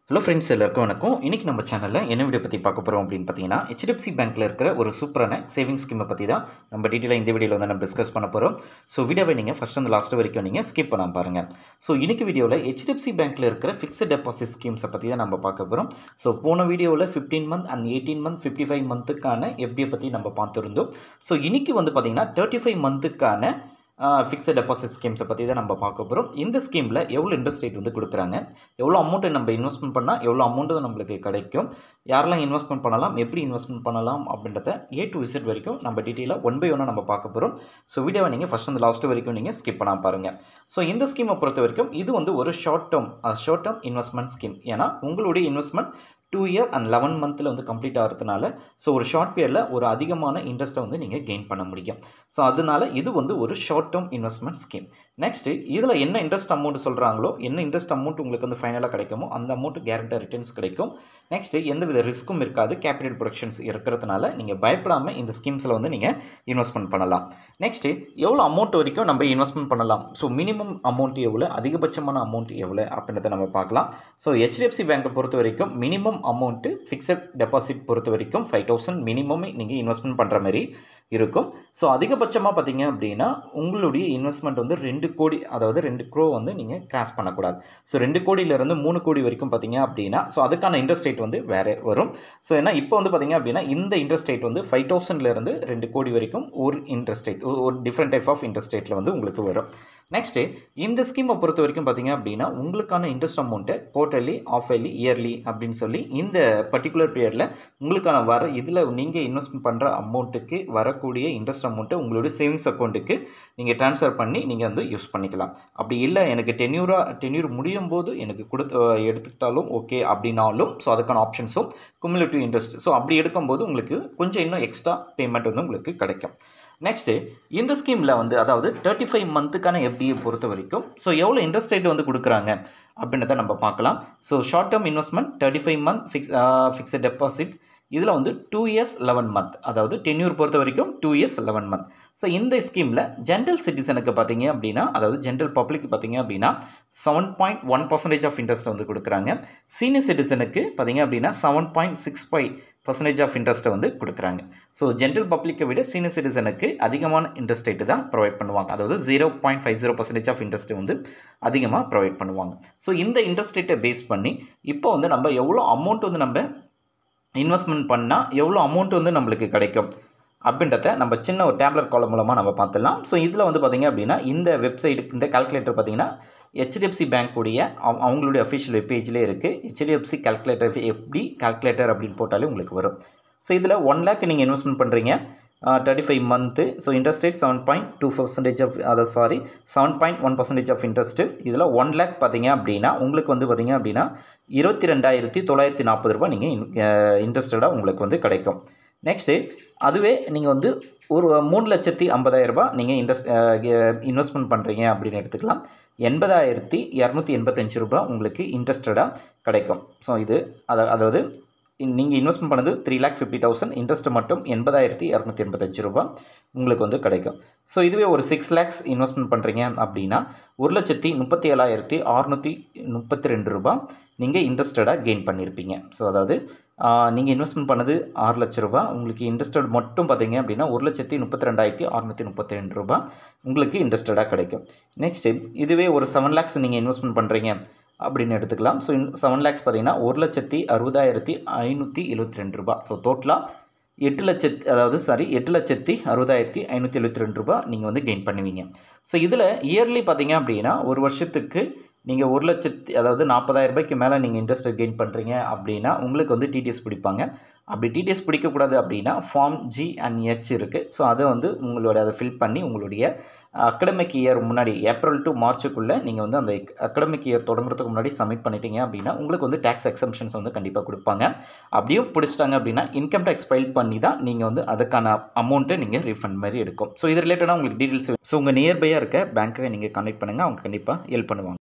Hello friends, எல்லாருக்கும் வணக்கம். இன்றைக்கி நம்ம சேனலில் என்ன வீடியோ பற்றி பார்க்க போகிறோம் அப்படின்னு பார்த்தீங்கன்னா, HDFC பேங்க்கில் இருக்கிற ஒரு சூப்பரான சேவிங்ஸ் ஸ்கீமை பற்றி தான் நம்ம டீட்டெயிலாக இந்த வீடியோவில் வந்து நம்ம டிஸ்கஸ் பண்ண போகிறோம். ஸோ வீடியோவை நீங்கள் ஃபஸ்ட் அந்த லாஸ்ட் வரைக்கும் நீங்கள் ஸ்கிப் பண்ணாமல் பாருங்கள். ஸோ இன்றைக்கி வீடியோவில் HDFC பேங்க்கில் இருக்கிற ஃபிக்ஸட் டெபாசிட் ஸ்கீம்ஸை பற்றி தான் நம்ம பார்க்க போகிறோம். ஸோ போன வீடியோவில் 15 மந்த் அண்ட் 18 மந்த் 55 மந்த்துக்கான FDயை பற்றி நம்ம பார்த்துருந்தோம். ஸோ இன்றைக்கி வந்து பார்த்திங்கன்னா 35 மந்த்துக்கான ஃபிக்ஸட் டெபாசிட் ஸ்கீம்ஸை பற்றி தான் நம்ம பார்க்க போகிறோம். இந்த ஸ்கீமில் எவ்வளோ இன்ட்ரெஸ்ட் ரேட் வந்து கொடுக்குறாங்க, எவ்வளோ அமௌண்ட்டை நம்ம இன்வெஸ்ட்மெண்ட் பண்ணால் எவ்வளோ அமௌண்ட்டு நம்மளுக்கு கிடைக்கும், யாரெல்லாம் இன்வெஸ்ட்மெண்ட் பண்ணலாம், எப்படி இன்வெஸ்ட்மெண்ட் பண்ணலாம் அப்படின்றத A to Z வரைக்கும் நம்ம டீட்டெயிலாக ஒன் பை ஒன்னாக நம்ம பார்க்க போகிறோம். ஸோ வீடியோவை நீங்கள் ஃபஸ்ட் அந்த லாஸ்ட் வரைக்கும் நீங்கள் ஸ்கிப் பண்ணாமல் பாருங்கள். ஸோ இந்த ஸ்கீமை பொறுத்த வரைக்கும் இது வந்து ஒரு ஷார்ட் டேர்ம் இன்வெஸ்ட்மெண்ட் ஸ்கீம். ஏன்னா உங்களுடைய இன்வெஸ்ட்மெண்ட் 2 year and 11 மந்தில் வந்து கம்ப்ளீட் ஆகிறதுனால ஸோ ஒரு ஷார்ட் பீரியடில் ஒரு அதிகமான இன்ட்ரெஸ்ட்டை வந்து நீங்கள் கெயின் பண்ண முடியும். ஸோ அதனால இது வந்து ஒரு short term investment scheme. Next இதில் என்ன இன்ட்ரெஸ்ட் அமௌண்ட் சொல்கிறாங்களோ, என்ன இன்ட்ரெஸ்ட் அமௌண்ட் உங்களுக்கு வந்து ஃபைனலாக கிடைக்குமோ அந்த அமௌண்ட் கேரண்டட் ரிட்டர்ன்ஸ் கிடைக்கும். நெக்ஸ்ட்டு எந்தவித ரிஸ்க்கும் இருக்காது, கேபிட்டல் ப்ரொடக்ஷன்ஸ் இருக்கிறதுனால நீங்கள் பயப்படாமல் இந்த ஸ்கீம்ஸில் வந்து நீங்கள் இன்வெஸ்ட்மெண்ட் பண்ணலாம். நெக்ஸ்ட்டு எவ்வளோ அமௌண்ட் வரைக்கும் நம்ம இன்வெஸ்ட்மெண்ட் பண்ணலாம், ஸோ மினிமம் அமௌண்ட் எவ்வளோ, அதிகபட்சமான அமௌண்ட் எவ்வளோ அப்படின்றத நம்ம பார்க்கலாம். ஸோ HDFC பேங்கை பொறுத்த வரைக்கும் மினிமம் அமௌண்ட்டு ஃபிக்ஸட் டெபாசிட் பொறுத்த வரைக்கும் 5,000 மினிமம் நீங்கள் இன்வெஸ்ட்மெண்ட் பண்ணுற மாதிரி இருக்கும். ஸோ அதிகபட்சமாக பார்த்தீங்க அப்படின்னா உங்களுடைய இன்வெஸ்ட்மெண்ட் வந்து 2 கோடி, அதாவது 2 crore வந்து நீங்கள் கிராஸ் பண்ணக்கூடாது. ஸோ 2 கோடியிலேருந்து 3 கோடி வரைக்கும் பார்த்தீங்க அப்படின்னா ஸோ அதுக்கான இன்ட்ரெஸ்ட் ரேட் வந்து வேறு வரும். ஸோ ஏன்னா இப்போ வந்து பார்த்தீங்க அப்படின்னா இந்த இன்ட்ரெஸ்ட் ரேட் வந்து 5,000லேருந்து 2 கோடி வரைக்கும் ஒரு இன்ட்ரெஸ்ட் ரேட், ஒரு டிஃப்ரெண்ட் டைப் ஆஃப் இன்ட்ரெஸ்ட் ரேட்டில் வந்து உங்களுக்கு வரும். நெக்ஸ்ட்டு இந்த ஸ்கீமை பொறுத்த வரைக்கும் பார்த்தீங்க அப்படின்னா உங்களுக்கான இன்ட்ரெஸ்ட் அமௌண்ட்டை குவார்ட்டர்லி, ஆஃப் இயர்லி, இயர்லி அப்படின்னு சொல்லி இந்த பர்டிகுலர் பீரியடில் உங்களுக்கான இதில் நீங்கள் இன்வெஸ்ட்மெண்ட் பண்ணுற அமௌண்ட்டுக்கு வரக்கூடிய இன்ட்ரெஸ்ட் அமௌண்ட்டை உங்களுடைய சேவிங்ஸ் அக்கௌண்ட்டுக்கு நீங்கள் ட்ரான்ஸ்ஃபர் பண்ணி நீங்கள் வந்து யூஸ் பண்ணிக்கலாம். அப்படி இல்லை எனக்கு டென்யூர் முடியும் போது எனக்கு எடுத்துக்கிட்டாலும் ஓகே அப்படின்னாலும் ஸோ அதுக்கான ஆப்ஷன்ஸும் குமுலேட்டிவ் இன்ட்ரெஸ்ட், ஸோ அப்படி எடுக்கும்போது உங்களுக்கு கொஞ்சம் இன்னும் எக்ஸ்ட்ரா பேமெண்ட் வந்து உங்களுக்கு கிடைக்கும். நெக்ஸ்ட்டு இந்த ஸ்கீமில் வந்து அதாவது 35 மந்த்துக்கான FDயை பொறுத்த வரைக்கும் ஸோ எவ்வளோ இன்ட்ரெஸ்ட் ரேட் வந்து கொடுக்குறாங்க அப்படின்றத நம்ம பார்க்கலாம். So short term investment 35 month fixed deposit, இதில் வந்து 2 years 11 month, அதாவது டென்யூர் பொறுத்த வரைக்கும் 2 years 11 month. ஸோ இந்த ஸ்கீமில் ஜென்ரல் சிட்டிசனுக்கு பார்த்தீங்க அப்படின்னா, அதாவது ஜென்ரல் பப்ளிக் பார்த்தீங்க அப்படின்னா 7.1% ஆஃப் இன்ட்ரெஸ்ட் வந்து கொடுக்குறாங்க. சீனியர் சிட்டிசனுக்கு பார்த்தீங்க அப்படின்னா 7.65% ஆஃப் இன்ட்ரெஸ்ட்டை வந்து கொடுக்குறாங்க. ஸோ ஜென்ரல் பப்ளிக்கை விட சீனியர் சிட்டிசனுக்கு அதிகமான இன்ட்ரெஸ்ட் ரேட்டு தான் ப்ரொவைட் பண்ணுவாங்க, அதாவது 0.50% ஆஃப் இன்ட்ரெஸ்ட் வந்து அதிகமாக ப்ரொவைட் பண்ணுவாங்க. ஸோ இந்த இன்ட்ரெஸ்ட் ரேட்டை பேஸ் பண்ணி இப்போ வந்து நம்ம எவ்வளோ அமௌண்ட் வந்து நம்ம இன்வெஸ்ட்மெண்ட் பண்ணால் எவ்வளோ அமௌண்ட் வந்து நம்மளுக்கு கிடைக்கும் அப்படின்றத நம்ம சின்ன ஒரு டேப்லெட் காலம் மூலமாக நம்ம பார்த்துடலாம். ஸோ இதில் வந்து பார்த்திங்க அப்படின்னா இந்த வெப்சைட்டுக்கு இந்த கால்குலேட்டர் பார்த்திங்கன்னா HDFC பேங்க்குடைய அவங்களுடைய அஃபிஷியல் வெப்பேஜ்லேயே இருக்குது. HDFC கால்குலேட்டர் FD கால்குலேட்டர் அப்படின்னு போட்டாலே உங்களுக்கு வரும். ஸோ இதில் 1 lakh நீங்கள் இன்வெஸ்ட்மெண்ட் பண்ணுறீங்க 35 month, so interest rate 7.2% of, அதாவது 7.1% ஆஃப் இன்ட்ரெஸ்ட்டு. இதில் 1 lakh பார்த்தீங்க அப்படின்னா உங்களுக்கு வந்து பார்த்திங்க அப்படின்னா 22,940 ரூபாய் நீங்கள் இன்ட்ரெஸ்டடாக உங்களுக்கு வந்து கிடைக்கும். நெக்ஸ்ட்டு அதுவே நீங்கள் வந்து ஒரு 3,50,000 ரூபாய் நீங்கள் இன்வெஸ்ட்மெண்ட் பண்ணுறீங்க அப்படின்னு எடுத்துக்கலாம், 80,285 ரூபாய் உங்களுக்கு இன்ட்ரெஸ்டடாக கிடைக்கும். ஸோ இது அதாவது நீங்கள் இன்வெஸ்ட்மெண்ட் பண்ணது 3,50,000, இன்ட்ரெஸ்ட் மட்டும் 80,285 ரூபாய் உங்களுக்கு வந்து கிடைக்கும். ஸோ இதுவே ஒரு 6 lakhs இன்வெஸ்ட்மெண்ட் பண்ணுறீங்க அப்படின்னா 1,37,632 ரூபாய் நீங்கள் இன்ட்ரெஸ்டடாக கெயின் பண்ணியிருப்பீங்க. ஸோ அதாவது நீங்கள் இன்வெஸ்ட்மெண்ட் பண்ணது 6 லட்ச ரூபா, உங்களுக்கு இன்ட்ரெஸ்டட் மட்டும் பார்த்தீங்க அப்படின்னா 1,32,632 ரூபாய் உங்களுக்கு இன்ட்ரெஸ்டடாக கிடைக்கும். நெக்ஸ்ட்டு இதுவே ஒரு 7 lakhs நீங்கள் இன்வெஸ்ட்மெண்ட் பண்ணுறீங்க அப்படின்னு எடுத்துக்கலாம். ஸோ 7 lakhs பார்த்தீங்கன்னா 1,60,572 ரூபாய். ஸோ டோட்டலாக 8,60,572 ரூபாய் நீங்கள் வந்து கெயின் பண்ணுவீங்க. ஸோ இதில் இயர்லி பார்த்தீங்க அப்படின்னா ஒரு வருஷத்துக்கு நீங்கள் 1 லட்சத்தி, அதாவது 40,000 ரூபாய்க்கு மேலே நீங்கள் இன்ட்ரெஸ்ட் கெயின் பண்ணுறீங்க அப்படின்னா உங்களுக்கு வந்து TDS பிடிப்பாங்க. அப்படி TDS பிடிக்கக்கூடாது அப்படின்னா ஃபார்ம் G and H இருக்குது. ஸோ அதை வந்து அதை ஃபில் பண்ணி உங்களுடைய அகடமிக் இயர் முன்னாடி ஏப்ரல் டு மார்ச்சுக்குள்ளே நீங்கள் வந்து அந்த அகடமிக் இயர் தொடங்குறதுக்கு முன்னாடி சப்மிட் பண்ணிட்டீங்க அப்படின்னா உங்களுக்கு வந்து டேக்ஸ் எக்ஸம்ஷன்ஸ் வந்து கண்டிப்பாக கொடுப்பாங்க. அப்படியும் பிடிச்சிட்டாங்க அப்படின்னா இன்கம் டேக்ஸ் ஃபைல் பண்ணி தான் நீங்கள் வந்து அதுக்கான அமௌண்ட்டை நீங்கள் ரீஃபண்ட் மாதிரி எடுக்கும். ஸோ இது ரிலேட்டடாக உங்களுக்கு டீட்டெயில்ஸ், ஸோ உங்கள் நியர்பையாக இருக்க பேங்க்கை நீங்கள் கான்டெக்ட் பண்ணுங்கள், அவங்க கண்டிப்பாக ஹெல்ப் பண்ணுவாங்க.